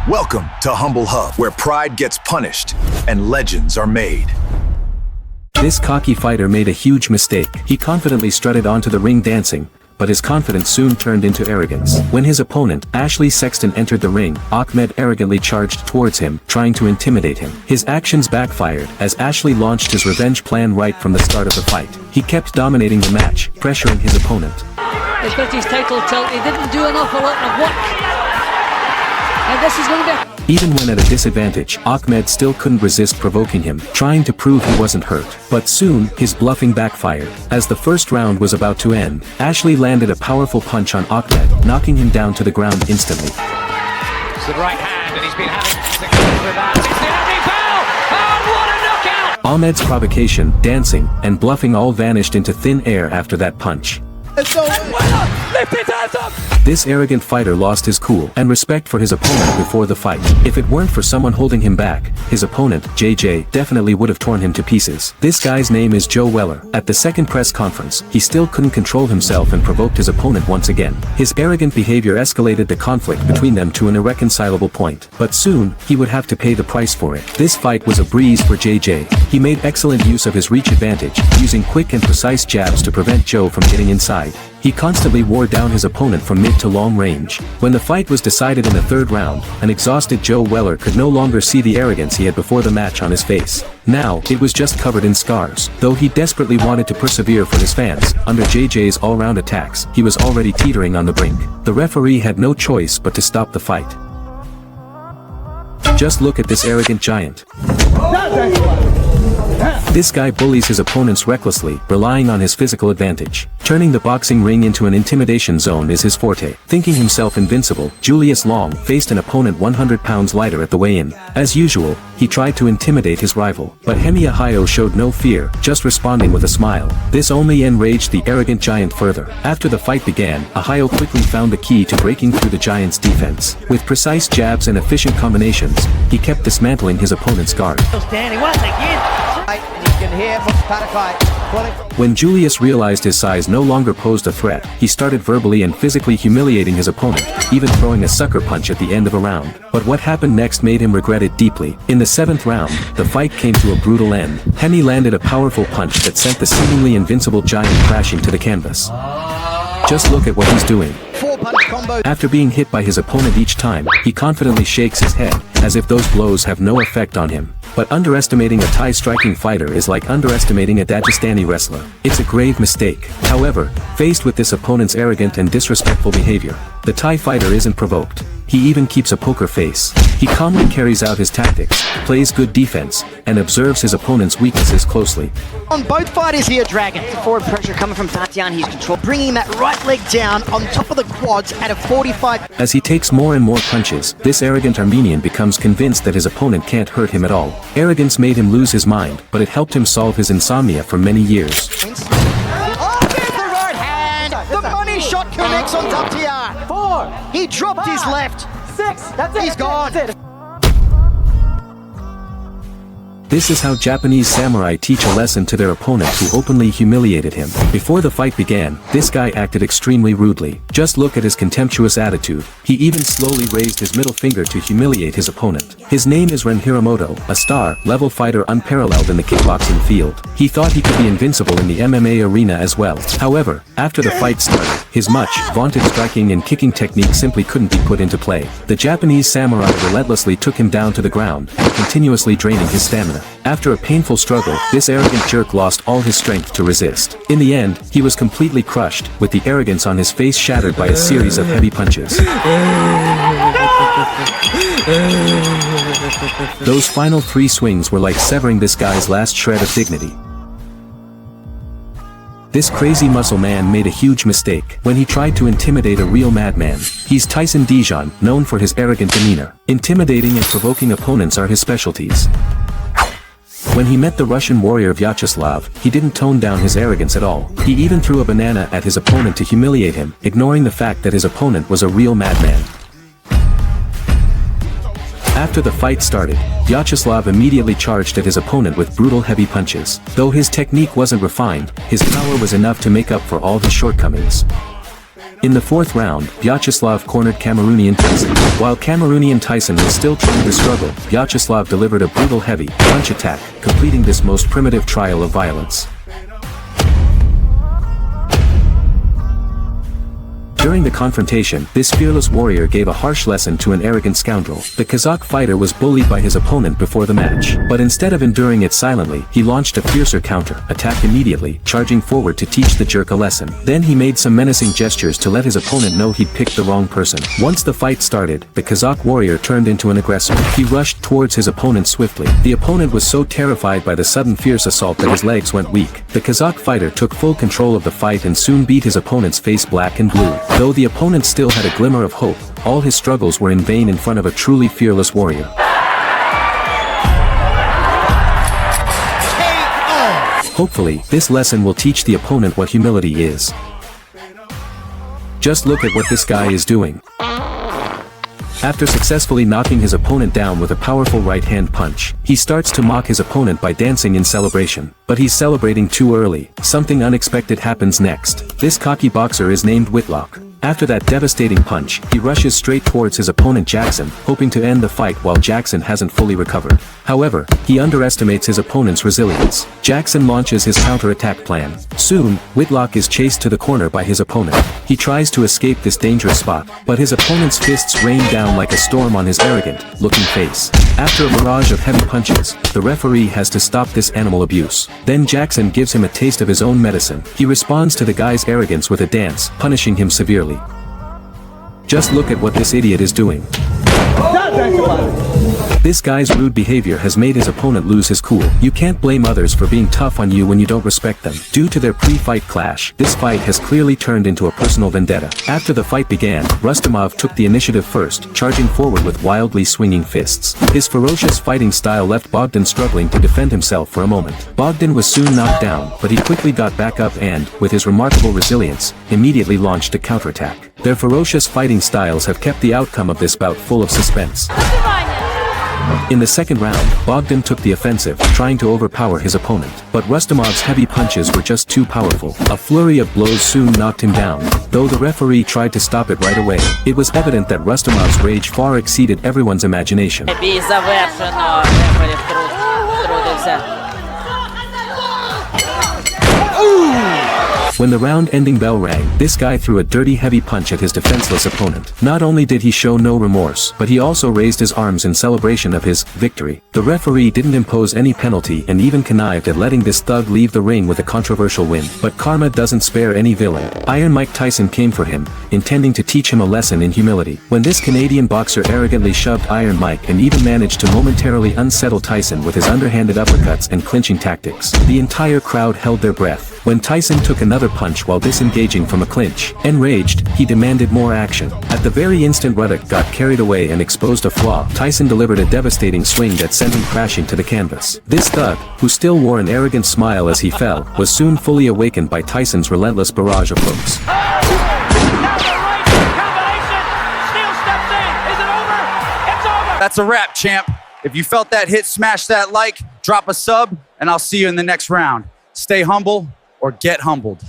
Welcome to Humble Hub, where pride gets punished and legends are made. This cocky fighter made a huge mistake. He confidently strutted onto the ring dancing, but his confidence soon turned into arrogance. When his opponent, Ashley Sexton, entered the ring, Ahmed arrogantly charged towards him, trying to intimidate him. His actions backfired, as Ashley launched his revenge plan right from the start of the fight. He kept dominating the match, pressuring his opponent. He's got his title tilt. He didn't do an awful lot of work. And this is going to be... Even when at a disadvantage, Ahmed still couldn't resist provoking him, trying to prove he wasn't hurt. But soon, his bluffing backfired. As the first round was about to end, Ashley landed a powerful punch on Ahmed, knocking him down to the ground instantly. It's the right hand, and he's been having success with that. It's the heavy foul! Oh, what a knockout! Ahmed's provocation, dancing, and bluffing all vanished into thin air after that punch. Lift his hands up! This arrogant fighter lost his cool and respect for his opponent before the fight. If it weren't for someone holding him back, his opponent, JJ, definitely would have torn him to pieces. This guy's name is Joe Weller. At the second press conference, he still couldn't control himself and provoked his opponent once again. His arrogant behavior escalated the conflict between them to an irreconcilable point. But soon, he would have to pay the price for it. This fight was a breeze for JJ. He made excellent use of his reach advantage, using quick and precise jabs to prevent Joe from getting inside. He constantly wore down his opponent from mid to long range. When the fight was decided in the third round, an exhausted Joe Weller could no longer see the arrogance he had before the match on his face. Now, it was just covered in scars. Though he desperately wanted to persevere for his fans, under JJ's all-round attacks, he was already teetering on the brink. The referee had no choice but to stop the fight. Just look at this arrogant giant. This guy bullies his opponents recklessly, relying on his physical advantage. Turning the boxing ring into an intimidation zone is his forte. Thinking himself invincible, Julius Long faced an opponent 100 pounds lighter at the weigh-in. As usual, he tried to intimidate his rival. But Hemi showed no fear, just responding with a smile. This only enraged the arrogant giant further. After the fight began, Ahio quickly found the key to breaking through the giant's defense. With precise jabs and efficient combinations, he kept dismantling his opponent's guard. When Julius realized his size no longer posed a threat, he started verbally and physically humiliating his opponent, even throwing a sucker punch at the end of a round. But what happened next made him regret it deeply. In the 7th round, the fight came to a brutal end. Hemi landed a powerful punch that sent the seemingly invincible giant crashing to the canvas. Just look at what he's doing. After being hit by his opponent each time, he confidently shakes his head, as if those blows have no effect on him. But underestimating a Thai striking fighter is like underestimating a Dagestani wrestler. It's a grave mistake. However, faced with this opponent's arrogant and disrespectful behavior, the Thai fighter isn't provoked. He even keeps a poker face. He calmly carries out his tactics, plays good defense, and observes his opponent's weaknesses closely. On both fighters here, Dragon. Forward pressure coming from Tatian, he's controlled, bringing that right leg down on top of the quads at a 45. As he takes more and more punches, this arrogant Armenian becomes convinced that his opponent can't hurt him at all. Arrogance made him lose his mind, but it helped him solve his insomnia for many years. Oh, there's the right hand! The money shot connects on Tatian. 4. He dropped his left. 6. That's it. He's gone. That's it. This is how Japanese samurai teach a lesson to their opponent who openly humiliated him. Before the fight began, this guy acted extremely rudely. Just look at his contemptuous attitude. He even slowly raised his middle finger to humiliate his opponent. His name is Rean Hiramoto, a star-level fighter unparalleled in the kickboxing field. He thought he could be invincible in the MMA arena as well. However, after the fight started, his much-vaunted striking and kicking technique simply couldn't be put into play. The Japanese samurai relentlessly took him down to the ground, continuously draining his stamina. After a painful struggle, this arrogant jerk lost all his strength to resist. In the end, he was completely crushed, with the arrogance on his face shattered by a series of heavy punches. Those final 3 swings were like severing this guy's last shred of dignity. This crazy muscle man made a huge mistake when he tried to intimidate a real madman. He's Tyson Djon, known for his arrogant demeanor. Intimidating and provoking opponents are his specialties. When he met the Russian warrior Vataslav, he didn't tone down his arrogance at all. He even threw a banana at his opponent to humiliate him, ignoring the fact that his opponent was a real madman. After the fight started, Vyacheslav immediately charged at his opponent with brutal heavy punches. Though his technique wasn't refined, his power was enough to make up for all his shortcomings. In the fourth round, Vyacheslav cornered Cameroonian Tyson. While Cameroonian Tyson was still trying to struggle, Vyacheslav delivered a brutal heavy punch attack, completing this most primitive trial of violence. During the confrontation, this fearless warrior gave a harsh lesson to an arrogant scoundrel. The Kazak fighter was bullied by his opponent before the match, but instead of enduring it silently, he launched a fiercer counter attack immediately, charging forward to teach the jerk a lesson. Then he made some menacing gestures to let his opponent know he'd picked the wrong person. Once the fight started, the Kazak warrior turned into an aggressor. He rushed towards his opponent swiftly. The opponent was so terrified by the sudden fierce assault that his legs went weak. The Kazak fighter took full control of the fight and soon beat his opponent's face black and blue. Though the opponent still had a glimmer of hope, all his struggles were in vain in front of a truly fearless warrior. Hopefully, this lesson will teach the opponent what humility is. Just look at what this guy is doing. After successfully knocking his opponent down with a powerful right-hand punch, he starts to mock his opponent by dancing in celebration. But he's celebrating too early. Something unexpected happens next. This cocky boxer is named Whitlock. After that devastating punch, he rushes straight towards his opponent Jackson, hoping to end the fight while Jackson hasn't fully recovered. However, he underestimates his opponent's resilience. Jackson launches his counter-attack plan. Soon, Whitlock is chased to the corner by his opponent. He tries to escape this dangerous spot, but his opponent's fists rain down like a storm on his arrogant-looking face. After a barrage of heavy punches, the referee has to stop this animal abuse. Then Jackson gives him a taste of his own medicine. He responds to the guy's arrogance with a dance, punishing him severely. Just look at what this idiot is doing. This guy's rude behavior has made his opponent lose his cool. You can't blame others for being tough on you when you don't respect them. Due to their pre-fight clash, this fight has clearly turned into a personal vendetta. After the fight began, Rustmov took the initiative first, charging forward with wildly swinging fists. His ferocious fighting style left Bogdan struggling to defend himself for a moment. Bogdan was soon knocked down, but he quickly got back up and, with his remarkable resilience, immediately launched a counterattack. Their ferocious fighting styles have kept the outcome of this bout full of suspense. In the second round, Bogdan took the offensive, trying to overpower his opponent. But Rustmov's heavy punches were just too powerful. A flurry of blows soon knocked him down. Though the referee tried to stop it right away, it was evident that Rustmov's rage far exceeded everyone's imagination. When the round-ending bell rang, this guy threw a dirty heavy punch at his defenseless opponent. Not only did he show no remorse, but he also raised his arms in celebration of his victory. The referee didn't impose any penalty and even connived at letting this thug leave the ring with a controversial win. But karma doesn't spare any villain. Iron Mike Tyson came for him, intending to teach him a lesson in humility. When this Canadian boxer arrogantly shoved Iron Mike and even managed to momentarily unsettle Tyson with his underhanded uppercuts and clinching tactics, the entire crowd held their breath. When Tyson took another punch while disengaging from a clinch, enraged, he demanded more action. At the very instant Ruddock got carried away and exposed a flaw, Tyson delivered a devastating swing that sent him crashing to the canvas. This thug, who still wore an arrogant smile as he fell, was soon fully awakened by Tyson's relentless barrage of hooks. That's a wrap, champ. If you felt that hit, smash that like, drop a sub, and I'll see you in the next round. Stay humble or get humbled.